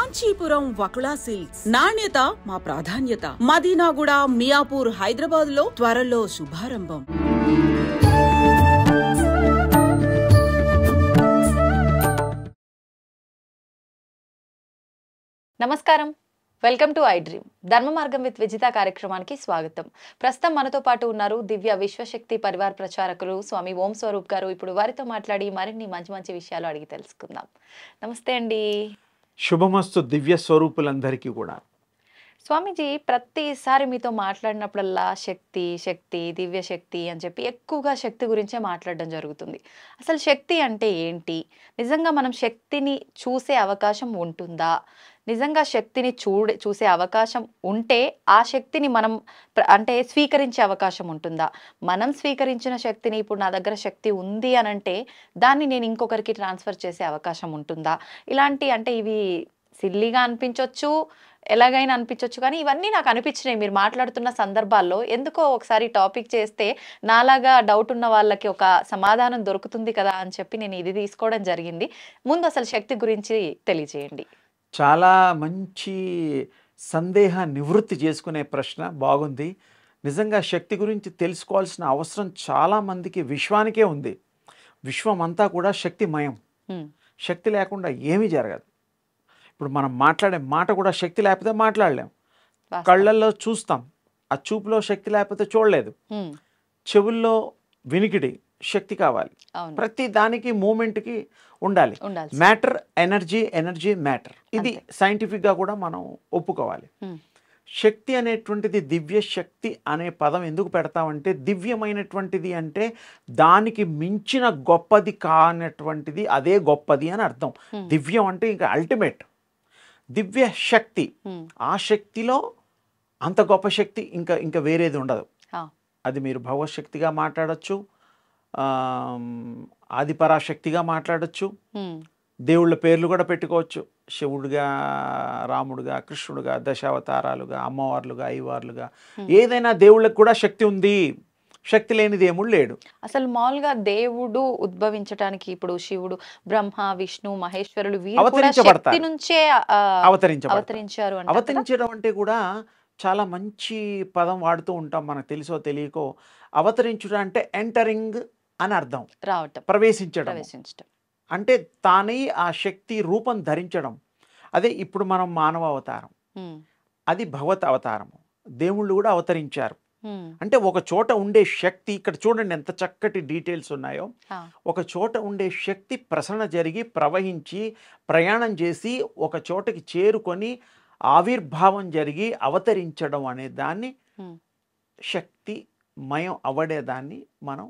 Kanchipuram Vakula silks నాణ్యత మా ప్రాధాన్యత. మదీనాగూడ, మియాపూర్, హైదరాబాద్ లో త్వరలో శుభారంభం. నమస్కారం, వెల్కమ్ టు ఐ డ్రీమ్. ధర్మ మార్గం విత్ విజిత కార్యక్రమానికి స్వాగతం. ప్రస్తుతం మనతో పాటు ఉన్నారు దివ్య విశ్వశక్తి పరివార్ ప్రచారకులు స్వామి ఓం స్వరూప్ గారు. ఇప్పుడు వారితో మాట్లాడి మరిన్ని మంచి మంచి విషయాలు అడిగి తెలుసుకుందాం. నమస్తే అండి. శుభమస్తు దివ్య స్వరూపులందరికీ కూడా. స్వామీజీ, ప్రతిసారి మీతో మాట్లాడినప్పుడల్లా శక్తి శక్తి దివ్య శక్తి అని చెప్పి ఎక్కువగా శక్తి గురించే మాట్లాడడం జరుగుతుంది. అసలు శక్తి అంటే ఏంటి? నిజంగా మనం శక్తిని చూసే అవకాశం ఉంటుందా? నిజంగా శక్తిని చూసే అవకాశం ఉంటే ఆ శక్తిని మనం అంటే స్వీకరించే అవకాశం ఉంటుందా? మనం స్వీకరించిన శక్తిని ఇప్పుడు నా దగ్గర శక్తి ఉంది అని అంటే దాన్ని నేను ఇంకొకరికి ట్రాన్స్ఫర్ చేసే అవకాశం ఉంటుందా? ఇలాంటి అంటే ఇవి సిల్లీగా అనిపించవచ్చు, ఎలాగైనా అనిపించవచ్చు, కానీ ఇవన్నీ నాకు అనిపించినాయి మీరు మాట్లాడుతున్న సందర్భాల్లో. ఎందుకో ఒకసారి టాపిక్ చేస్తే నాలాగా డౌట్ ఉన్న వాళ్ళకి ఒక సమాధానం దొరుకుతుంది కదా అని చెప్పి నేను ఇది తీసుకోవడం జరిగింది. ముందు అసలు శక్తి గురించి తెలియజేయండి. చాలా మంచి సందేహ నివృత్తి చేసుకునే ప్రశ్న, బాగుంది. నిజంగా శక్తి గురించి తెలుసుకోవాల్సిన అవసరం చాలామందికి విశ్వానికే ఉంది. విశ్వం అంతా కూడా శక్తిమయం. శక్తి లేకుండా ఏమీ జరగదు. ఇప్పుడు మనం మాట్లాడే మాట కూడా శక్తి లేకపోతే మాట్లాడలేం. కళ్ళల్లో చూస్తాం, ఆ చూపులో శక్తి లేకపోతే చూడలేదు. చెవుల్లో వినికిడి, శక్తి కావాలి. ప్రతి దానికి మూమెంట్కి ఉండాలి. Matter energy, energy matter. ఇది సైంటిఫిక్గా కూడా మనం ఒప్పుకోవాలి. శక్తి అనేటువంటిది, దివ్య శక్తి అనే పదం ఎందుకు పెడతామంటే, దివ్యమైనటువంటిది అంటే దానికి మించిన గొప్పది కానటువంటిది అదే గొప్పది అని అర్థం. దివ్యం అంటే ఇంకా అల్టిమేట్. దివ్య శక్తి, ఆ శక్తిలో అంత గొప్ప శక్తి ఇంకా వేరేది ఉండదు. అది మీరు భగవశక్తిగా మాట్లాడచ్చు, ఆదిపరాశక్తిగా మాట్లాడచ్చు, దేవుళ్ళ పేర్లు కూడా పెట్టుకోవచ్చు. శివుడుగా, రాముడుగా, కృష్ణుడుగా, దశావతారాలుగా, అమ్మవార్లుగా, అయ్యవార్లుగా, ఏదైనా దేవుళ్ళకి కూడా శక్తి ఉంది. శక్తి లేని దేవుడు లేడు. అసలు మామూలుగా దేవుడు ఉద్భవించడానికి ఇప్పుడు శివుడు, బ్రహ్మ, విష్ణు, మహేశ్వరులు అవతరించబడతారు. అవతరించారు. అవతరించడం అంటే కూడా చాలా మంచి పదం వాడుతూ ఉంటాం, మనకు తెలుసో తెలియకో. అవతరించడం అంటే ఎంటరింగ్ అని అర్థం, రావటం, ప్రవేశించడం. అంటే తానే ఆ శక్తి రూపం ధరించడం. అదే ఇప్పుడు మనం మానవ అవతారం, అది భగవత్ అవతారము. దేవుళ్ళు కూడా అవతరించారు. అంటే ఒక చోట ఉండే శక్తి, ఇక్కడ చూడండి ఎంత చక్కటి డీటెయిల్స్ ఉన్నాయో. ఒక చోట ఉండే శక్తి ప్రసరణ జరిగి, ప్రవహించి, ప్రయాణం చేసి ఒక చోటకి చేరుకొని ఆవిర్భావం జరిగి అవతరించడం అనే దాన్ని, శక్తిమయం అవడేదాన్ని మనం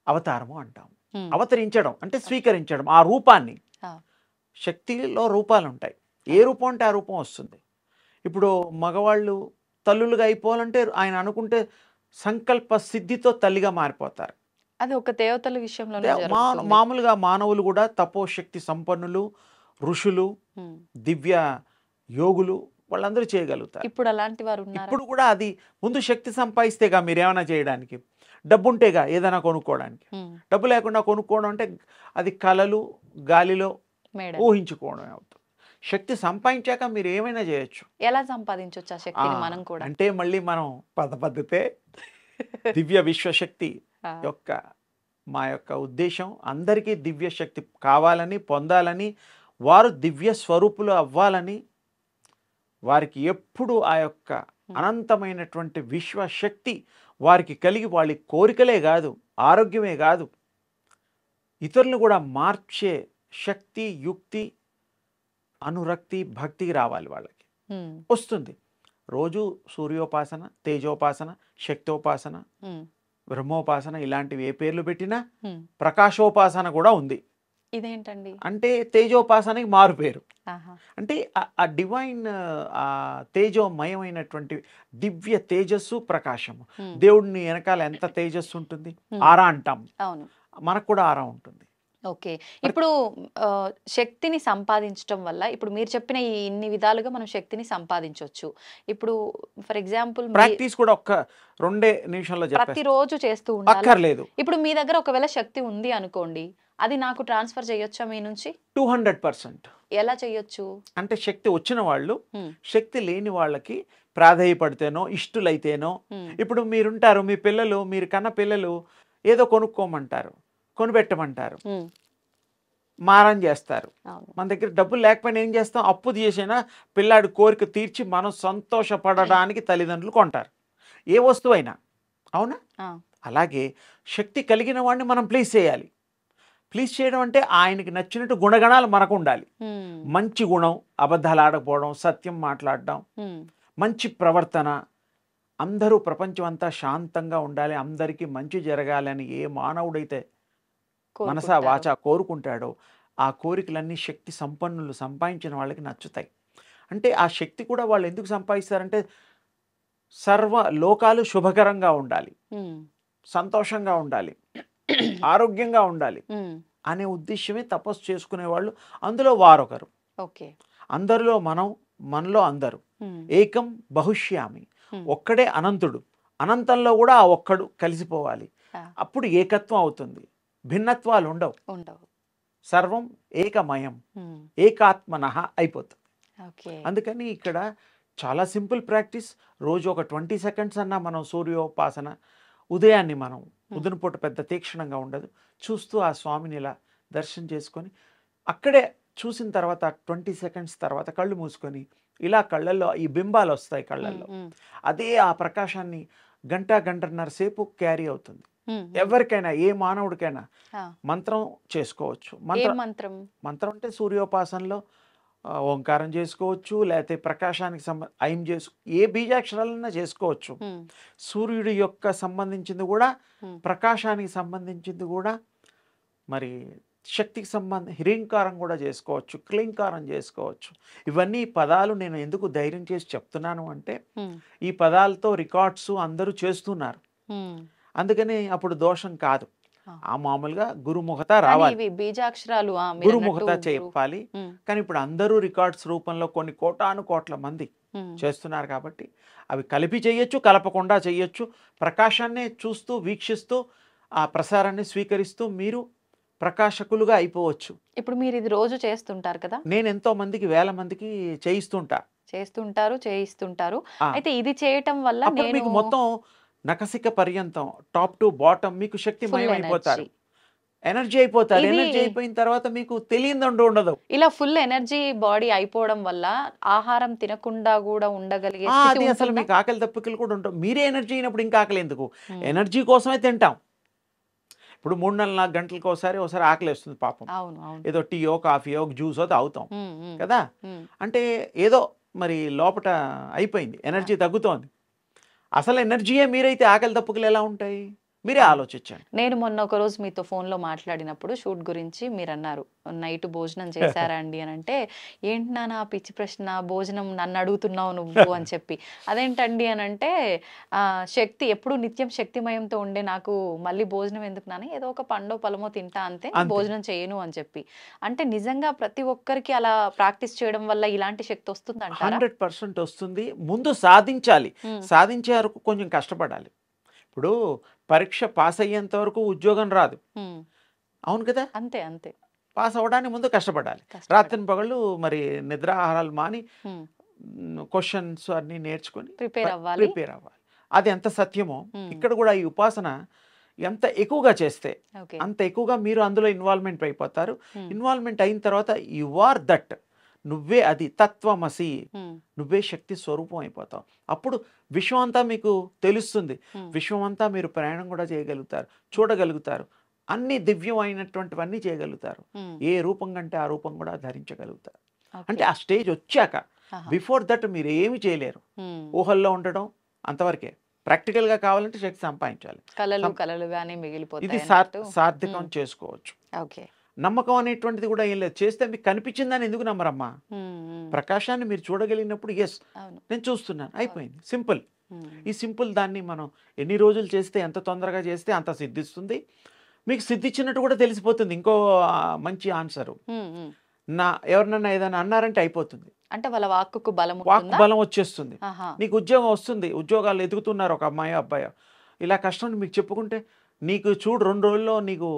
అవతారము అంటాం. అవతరించడం అంటే స్వీకరించడం ఆ రూపాన్ని. శక్తిలో రూపాలు ఉంటాయి, ఏ రూపం అంటే ఆ రూపం వస్తుంది. ఇప్పుడు మగవాళ్ళు తల్లులుగా అయిపోవాలంటే ఆయన అనుకుంటే సంకల్ప సిద్ధితో తల్లిగా మారిపోతారు. అది ఒక దేవతల విషయంలో. మామూలుగా మానవులు కూడా తపోశక్తి సంపన్నులు, ఋషులు, దివ్య యోగులు, వాళ్ళందరూ చేయగలుగుతారు. ఇప్పుడు అలాంటి వారు ఇప్పుడు కూడా అది ముందు శక్తి సంపాదిస్తేగా మీరేమైనా చేయడానికి. డబ్బు ఉంటేగా ఏదైనా కొనుక్కోవడానికి. డబ్బు లేకుండా కొనుక్కోవడం అంటే అది కలలు, గాలిలో ఊహించుకోవడం అవుతుంది. శక్తి సంపాదించాక మీరు ఏమైనా చేయొచ్చు. ఎలా సంపాదించవచ్చు ఆ శక్తిని మనం కూడా అంటే మళ్ళీ మనం పద్ధతే దివ్య విశ్వశక్తి యొక్క మా యొక్క ఉద్దేశం అందరికీ దివ్య శక్తి కావాలని, పొందాలని, వారు దివ్య స్వరూపులు అవ్వాలని, వారికి ఎప్పుడు ఆ యొక్క అనంతమైనటువంటి విశ్వశక్తి వారికి కలిగి వాళ్ళ కోరికలే కాదు, ఆరోగ్యమే కాదు, ఇతరులను కూడా మార్చే శక్తి, యుక్తి, అనురక్తి, భక్తికి రావాలి. వాళ్ళకి వస్తుంది. రోజు సూర్యోపాసన, తేజోపాసన, శక్తోపాసన, బ్రహ్మోపాసన, ఇలాంటివి ఏ పేర్లు పెట్టినా, ప్రకాశోపాసన కూడా ఉంది. ఇదేంటండి అంటే తేజోపాసనకి మారు పేరు. అంటే ఆ డివైన్, ఆ తేజోమయమైనటువంటి దివ్య తేజస్సు, ప్రకాశము. దేవుడిని వెనకాల ఎంత తేజస్సు ఉంటుంది, ఆరా అంటాం. మనకు కూడా ఆరా ఉంటుంది. ఓకే, ఇప్పుడు శక్తిని సంపాదించడం వల్ల ఇప్పుడు మీరు చెప్పిన ఈ ఇన్ని విధాలుగా మనం శక్తిని సంపాదించవచ్చు. ఇప్పుడు ఫర్ ఎగ్జాంపుల్ ప్రాక్టీస్ కూడా ఒక్క 2 నిమిషాల్లో ప్రతిరోజు చేస్తూ ఉండాలి. ఇప్పుడు మీ దగ్గర ఒకవేళ శక్తి ఉంది అనుకోండి, అది నాకు ట్రాన్స్ఫర్ చేయొచ్చా మీ నుంచి? 200%. ఎలా చేయొచ్చు? అంటే శక్తి వచ్చిన వాళ్ళు హ్మ్. శక్తి లేని వాళ్ళకి ప్రాధేయపడితేనో ఇష్టులైతేనో, హ్మ్. ఇప్పుడు మీరుంటారు, మీ పిల్లలు, మీరు కన్న పిల్లలు ఏదో కొనుక్కోమంటారు, కొనిపెట్టమంటారు, హ్మ్. మారం చేస్తారు. అవును. మన దగ్గర డబ్బులు లేకపోయినా ఏం చేస్తాం, అప్పు చేసినా పిల్లాడి కోరిక తీర్చి మనం సంతోషపడడానికి తల్లిదండ్రులు కొంటారు, ఏ వస్తువైనా. అవునా? ఆ! అలాగే శక్తి కలిగిన వాడిని మనం ప్లీజ్ చేయాలి. ప్లీజ్ చేయడం అంటే ఆయనకి నచ్చినట్టు గుణగణాలు మనకు ఉండాలి. హ్మ్. మంచి గుణం, అబద్ధాలు ఆడకపోవడం, సత్యం మాట్లాడడం, హ్మ్. మంచి ప్రవర్తన, అందరూ ప్రపంచం అంతా శాంతంగా ఉండాలి, అందరికీ మంచి జరగాలని ఏ మానవుడైతే మనసా కోరుకుంటారు. వాచా కోరుకుంటాడో ఆ కోరికలన్నీ శక్తి సంపన్నులు సంపాదించిన వాళ్ళకి నచ్చుతాయి. అంటే ఆ శక్తి కూడా వాళ్ళు ఎందుకు సంపాదిస్తారంటే సర్వ లోకాలు శుభకరంగా ఉండాలి, హ్మ్. సంతోషంగా ఉండాలి, ఆరోగ్యంగా ఉండాలి హ్మ్. అనే ఉద్దేశ్యమే తపస్సు చేసుకునేవాళ్ళు. అందులో వారొకరు. ఓకే. అందరిలో మనం, మనలో అందరూ. హ్మ్. ఏకం బహుష్యామి, హ్మ్. ఒక్కడే అనంతుడు, అనంతంలో కూడా ఆ ఒక్కడు కలిసిపోవాలి. ఆ! అప్పుడు ఏకత్వం అవుతుంది, భిన్నత్వాలు ఉండవు, ఉండవు. సర్వం ఏకమయం, హ్మ్. ఏకాత్మనః అయిపోతుంది. ఓకే. అందుకని ఇక్కడ చాలా సింపుల్ ప్రాక్టీస్. రోజు ఒక 20 సెకండ్స్ అన్నా మనం సూర్యోపాసన, ఉదయాన్ని మనం ఉదయపూట పెద్ద తీక్షణంగా ఉండదు, చూస్తూ ఆ స్వామిని ఇలా దర్శనం చేసుకొని అక్కడే చూసిన తర్వాత 20 సెకండ్స్ తర్వాత కళ్ళు మూసుకొని ఇలా కళ్ళల్లో ఈ బింబాలు వస్తాయి హ్మ్. కళ్ళల్లో, హ్మ్. అదే ఆ ప్రకాశాన్ని గంట గంటన్నర సేపు క్యారీ అవుతుంది. హ్మ్. హ్మ్. ఎవరికైనా ఏ మానవుడికైనా ఆ! మంత్రం చేసుకోవచ్చు. ఏం మంత్రం? మంత్రం అంటే సూర్యోపాసనలో ఓంకారం చేసుకోవచ్చు, లేకపోతే ప్రకాశానికి ఐం ఏ బీజాక్షరాలన్నా చేసుకోవచ్చు. హ్మ్. సూర్యుడి యొక్క సంబంధించింది కూడా, హ్మ్. ప్రకాశానికి సంబంధించింది కూడా, మరి శక్తికి హ్రీంకారం కూడా చేసుకోవచ్చు, క్లీంకారం చేసుకోవచ్చు. ఇవన్నీ పదాలు నేను ఎందుకు ధైర్యం చేసి చెప్తున్నాను అంటే హ్మ్. ఈ పదాలతో రికార్డ్స్ అందరూ చేస్తున్నారు. హ్మ్. అందుకని అప్పుడు దోషం కాదు. ఆ! ఆ మామూలుగా గురుముఖత కానీ రావాలి, ఇవి బీజాక్షరాలు మీరన్నట్టు గురుముఖత చెప్పాలి. హ్మ్. కానీ ఇప్పుడు అందరూ రికార్డ్స్ రూపంలో కొన్ని కోటాను కోట్ల మంది హ్మ్. చేస్తున్నారు కాబట్టి అవి కలిపి చేయొచ్చు, కలపకుండా చేయొచ్చు. ప్రకాశాన్నే చూస్తూ వీక్షిస్తూ ఆ ప్రసారాన్ని స్వీకరిస్తూ మీరు ప్రకాశకులుగా అయిపోవచ్చు. ఇప్పుడు మీరిది రోజు చేస్తుంటారు కదా! నేను ఎంతో మందికి, వేల మందికి చేయిస్తుంటా. చేస్తుంటారు, చేయిస్తుంటారు. ఆ! అయితే ఇది చేయటం వల్ల అప్పుడు నేను మీకు మొత్తం నఖశిఖ పర్యంతం టాప్ టు బాటమ్ మీకు ఫుల్ శక్తిమయం అయిపోతారు, ఎనర్జీ. ఎనర్జీ అయిపోతారు. ఇది ఎనర్జీ అయిపోయిన తర్వాత మీకు తెలియదంటూ ఉండదు. ఇలా ఫుల్ ఎనర్జీ బాడీ అయిపోవడం వల్ల ఆహారం తినకుండా గూడా ఉండగలిగే స్థితి అది అసలు ఉంటుందా? మీకు ఆకలి దప్పికలు కూడా ఉంటావు. మీరే ఎనర్జీ అయినప్పుడు ఇంకా ఆకలి ఎందుకు? హ్మ్. ఎనర్జీ కోసమే తింటాం. ఇప్పుడు 3 నెలల 4 గంటలకు ఒకసారి ఆకలేస్తుంది పాపం. అవును. అవును. ఏదో టీయో, కాఫీయో, జ్యూసో తాగుతాం హ్మ్. హ్మ్. కదా! హ్మ్. అంటే ఏదో మరి లోపట అయిపోయింది, ఆ! ఎనర్జీ తగ్గుతోంది. అసలు ఎనర్జీయే మీరైతే ఆకలి దప్పుకులు ఎలా ఉంటాయి? మీరే అవును. ఆలోచించండి. నేను మొన్న ఒకరోజు మీతో ఫోన్‌లో మాట్లాడినప్పుడు షూట్ గురించి మీరన్నారు. నైట్ భోజనం చేశారా అండి అనంటే, "ఏంటి నాన్న ఆ పిచ్చి ప్రశ్న భోజనం నన్నడుగుతున్నావు నువ్వు" అని చెప్పి. అదేంటండి అనంటే, శక్తి ఎప్పుడు నిత్యం శక్తిమయంతో ఉండే నాకు మళ్ళీ భోజనం ఎందుకు నాన్న ఏదో ఒక పండో, పழమో తింటా అంతే అంతే. భోజనం చేయను అని చెప్పి. అంటే నిజంగా ప్రతి ఒక్కరికి అలా ప్రాక్టీస్ చేయడం వల్ల ఇలాంటి శక్తి వస్తుందంటారా? 100% వస్తుంది. ముందు సాధించాలి. హ్మ్. సాధించే వరకు కొంచెం కష్టపడాలి. ఇప్పుడు పరీక్ష పాస్ అయ్యేంత వరకు ఉద్యోగం రాదు. హ్మ్. అవును కదా! అంతే. అంతే. పాస్ అవ్వడానికి ముందు కష్టపడాలి. కష్టపడాలి. రాత్రింపగళ్ళు మరి నిద్రాహారాలు మాని హ్మ్. క్వెషన్స్ అన్నీ నేర్చుకొని ప్రిపేర్ అవ్వాలి. ప్రిపేర్ అవ్వాలి. అది ఎంత సత్యమో హ్మ్. ఇక్కడ కూడా ఈ ఉపాసన ఎంత ఎక్కువగా చేస్తే ఓకే. అంత ఎక్కువగా మీరు అందులో ఇన్వాల్వ్‌మెంట్ అయిపోతారు. హ్మ్. ఇన్వాల్వ్‌మెంట్ అయిన తర్వాత యు ఆర్ దట్. నువ్వే అది తత్వమసి. హ్మ్. నువ్వే శక్తి స్వరూపం అయిపోతావు. అప్పుడు విశ్వం అంతా మీకు తెలుస్తుంది. హ్మ్. విశ్వం అంతా మీరు ప్రయాణం కూడా చేయగలుగుతారు, చూడగలుగుతారు. అన్ని దివ్యమైనటువంటివన్నీ చేయగలుగుతారు. హ్మ్. ఏ రూపం కంటే ఆ రూపం కూడా ధరించగలుగుతారు. అంటే ఓకే. ఆ స్టేజ్ వచ్చాక, ఆహా! బిఫోర్ దట్ మీరు ఏమి చేయలేరు. హ్మ్. ఊహల్లో ఉండడం అంతవరకే. ప్రాక్టికల్‌గా కావాలంటే శక్తి సంపాదించాలి. కలలు సం కలలుగానే ఇది మిగిలిపోతాయన్నట్టు. సార్థకం హ్మ్. చేసుకోవచ్చు. ఓకే. నమ్మకం అనేటువంటిది కూడా ఏం లేదు. చేస్తే మీకు కనిపించిందని ఎందుకు నమ్మరమ్మా? హ్మ్. హ్మ్. ప్రకాశాన్ని మీరు చూడగలిగినప్పుడు యెస్, అవును. నేను చూస్తున్నాను, అవును. అయిపోయింది. సింపుల్. హ్మ్. ఈ సింపుల్ దాన్ని మనం ఎన్ని రోజులు చేస్తే, ఎంత తొందరగా చేస్తే అంత సిద్ధిస్తుంది. మీకు సిద్ధిచ్చినట్టు కూడా తెలిసిపోతుంది. ఇంకో మంచి ఆన్సరు. హ్మ్. హ్మ్. ఎవరినన్నా ఏదైనా అన్నారంటే అయిపోతుంది. అంటే వాళ్ళ వాక్కుకు బలం వాక్ ఉంటుందా? బలం వచ్చేస్తుంది. ఆహా! నీకు ఉద్యోగం వస్తుంది. ఉద్యోగాలు ఎదుగుతున్నారు ఒక అమ్మాయో, అబ్బాయో. ఇలా కష్టం అని మీకు చెప్పుకుంటే, నీకు చూడు 2 రోజుల్లో నీకు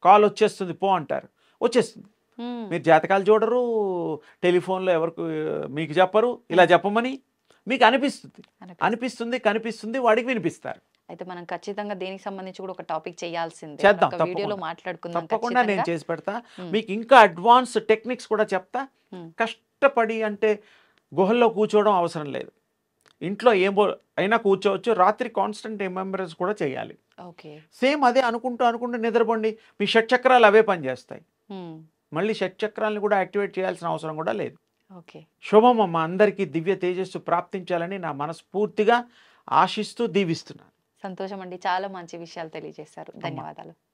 కాల్ వచ్చేస్తుంది పో అంటారు. వచ్చేస్తుంది. హ్మ్. మీరు జాతకాలు చూడరు, టెలిఫోన్లో ఎవరికి మీకు చెప్పరు, ఇలా చెప్పమని మీకు అనిపిస్తుంది, అనిపిస్తుంది. కనిపిస్తుంది, వాడికి వినిపిస్తారు. అయితే మనం ఖచ్చితంగా దేనికి సంబంధించి కూడా ఒక టాపిక్ చేయాల్సిందే. చేద్దాం ఒక వీడియోలో తప్పకుండా. మాట్లాడుకుందాం తప్పకుండా నేను ఖచ్చితంగా. చేసి పెడతా. హ్మ్. మీకు ఇంకా అడ్వాన్స్ టెక్నిక్స్ కూడా చెప్తా. హ్మ్. కష్టపడి అంటే గుహల్లో కూర్చోవడం అవసరం లేదు. ఇంట్లో ఏమో అయినా కూర్చోవచ్చు. రాత్రి కాన్స్టెంట్ రిమెంబరెన్స్ కూడా చేయాలి. ఓకే. సేమ్ అదే అనుకుంటూ నిద్రపోండి. మీ షట్చక్రాలు అవే పనిచేస్తాయి. హ్మ్. మళ్ళీ షట్చక్రాలను కూడా యాక్టివేట్ చేయాల్సిన అవసరం కూడా లేదు. ఓకే. శుభం అమ్మ. అందరికీ దివ్య తేజస్సు ప్రాప్తించాలని నా మనస్ఫూర్తిగా ఆశిస్తూ దీవిస్తున్నాను. సంతోషం అండి. చాలా మంచి విషయాలు తెలియజేశారు. అమ్మ. ధన్యవాదాలు.